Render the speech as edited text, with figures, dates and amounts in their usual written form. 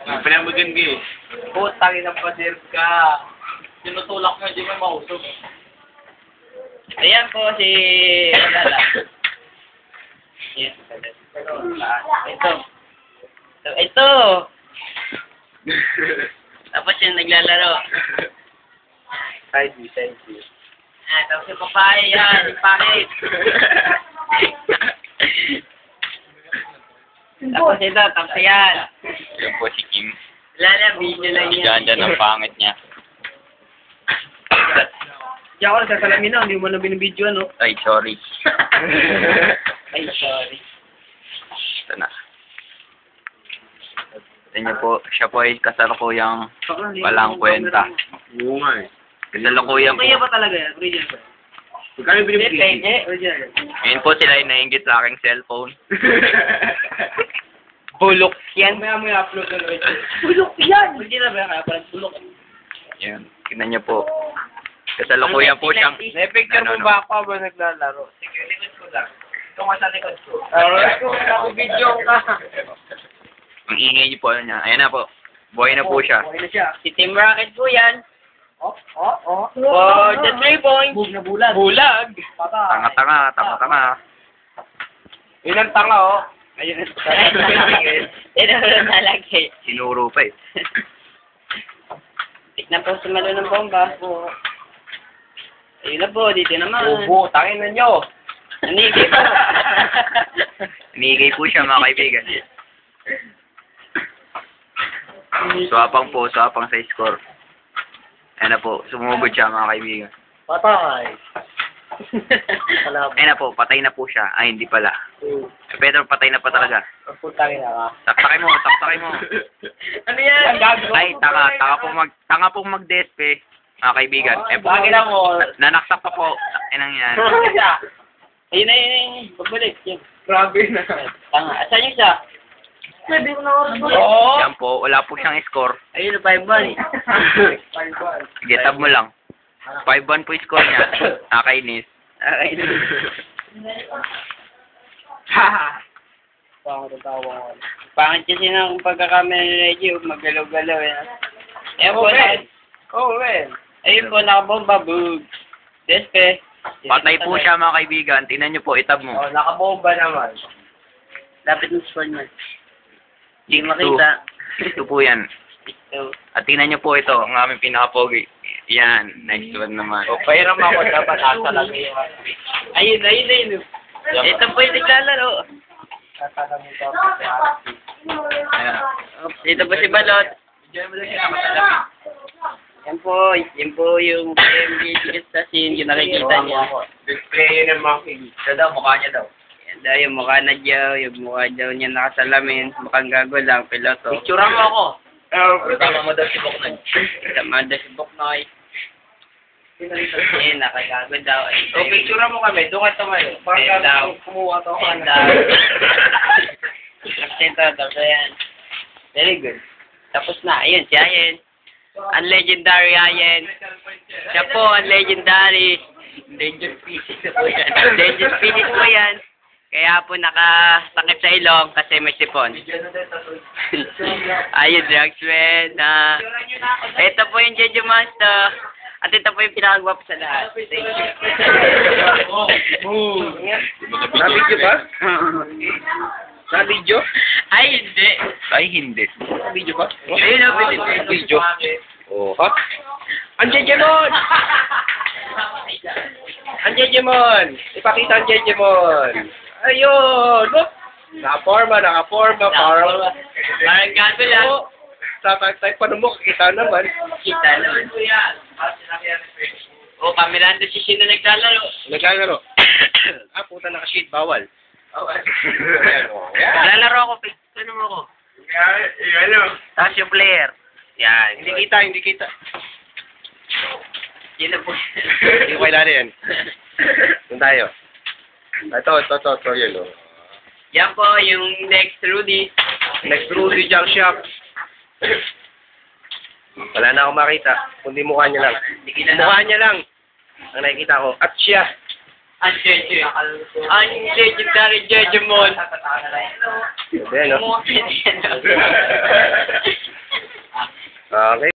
Pinamagan ka eh. Putang ina pader ka. Tinutulak mo, hindi mo mausog. Ayan po si Lala. Yes, ito. Ito. Tapos yung naglalaro. Side view. Tapos yung papaya yan, yung pangit. Tapos ito, tapos yan. Yan po si Kim. Lala, video lang yan. Ganda ng pangit niya. Diyan ako nagsasalamin na, hindi mo na binibidyo, ano? Ay, sorry. Ay, sorry. Ito na. Ito niyo po, siya po ay kasalukuyang walang kwenta. Oo nga eh. Kasalukuyang po. Kaya ba talaga yan? Original ba? Magkano yung Hindi, binibigay? peke. Original. Ngayon po sila ay nainggit sa aking cellphone. Bulok yan. Mamaya mo i-upload na rin. Bulok yan! Original ba yan? Kaya parang bulok. Yan. Tingnan niyo po. Kasalukuyan po siyang... May picture Ano, mo ba ako ba naglalaro? Sige, likod ko lang. Ito nga sa likod ko. Ako-video ka. Ang ingay niyo po ano niya. Ayan na po. Buhay na po siya. Okay na siya. Si Team Rocket po yan. For the 3 points. Bug na bulag. Bulag. Tanga-tanga. Yun ang tanga, oh. Ayun ang tanga. Yun ang nalagay. Sinuro pa eh. Tignan po sumalo ng bomba. Ayun na po, dito naman. Obo, tangin na nyo. Nanigay po. Inigay po siya mga kaibigan. Swapang sa score. Ayan na po, sumugod siya mga kaibigan. Patay. Ayan na po, patay na po siya. Ay, hindi pala. Pedro, patay na pa talaga. Putangin na ka. Saktakay mo. Ano yan? Ay, tanga pong mag-despe, mga kaibigan. Eh, po, Bakit mo? nanaksak pa po. Inang yan. Ayun na, yun. Pagbalik. Yan. Grabe na. Tanga. Asan yung isa? Pwede mo na Oo. Yan po, wala po siyang score. Ayun na, 5-1. Sige, tab mo lang. 5-1 po yung score niya. Nakainis. Okay. Pangit kasi ng pagkakamera ni Reggie, magalaw-galaw eh. Ayun po na. Ayun po, nakabomba, bug. Despe. Patay po siya mga kaibigan. Tingnan niyo po, itab mo. Nakabomba naman. Dapat yung spawn man. Hindi Six, makita. Ito po yan. So, At tingnan niyo po ito, ang aming pinaka-pogi. Yan, next one naman. Pahiram ako, dapat asa lang yung ayun. Ito po yung naglalaro. Ayan. Ito po si Balot. Yan po yung MBC Assassin, yung nakikita niya. Display ng mga kigi. Siya daw, mukha niya daw. Yan daw yung mukha na Joe, yung mukha daw niya nakasalamin. Mukhang gago lang, piloto. Picturean mo ako. Tama mo daw si Boknoy. Tama daw si Boknoy. Eh, nakagago daw. O, picturean mo kami. Doon ka tumayo. Ayun daw. Kumuha to ka Ayun daw. Tapos yan. Very good. Tapos na. Ayun, si Ayen. Ang legendary Ayen. Siya po, ang legendary. Danger species na po yan. Danger species po yan. Kaya po nakasakit sa ilong kasi may sipon. Ayun, Dragsman. Ito po yung Jeju Monster. At ito po yung pinakagwapo sa lahat. Thank you. Nabidyo ba? Nabidyo? Ay, hindi. Ay, hindi. Nabidyo ba? Ayun, Nabidyo. Oh, ha? Ang Jejemon! Ang Jejemon! Ipakita ang Jejemon! Ayun! Look! Nakaporma. Parang gago lang. Tatay pa mo, kita naman. Kita naman. O, kameranda si sino naglalaro. Naglalaro. Puta naka-sheet, bawal. Lalaro ako, ano mo ko? Tapos yung player. Yan. Hindi kita. Yun na po. Hindi ko kailangan yan. Doon tayo. Ito, yun, oh. Yan po, yung next Rudy. Next Rudy Junk Shop. Wala na akong makita. Kundi mukha niya lang. Mukha niya lang. Ang nakikita ko. At siya. Ang Jeje. Ang legendary Jejemon. Ayan, no? Okay.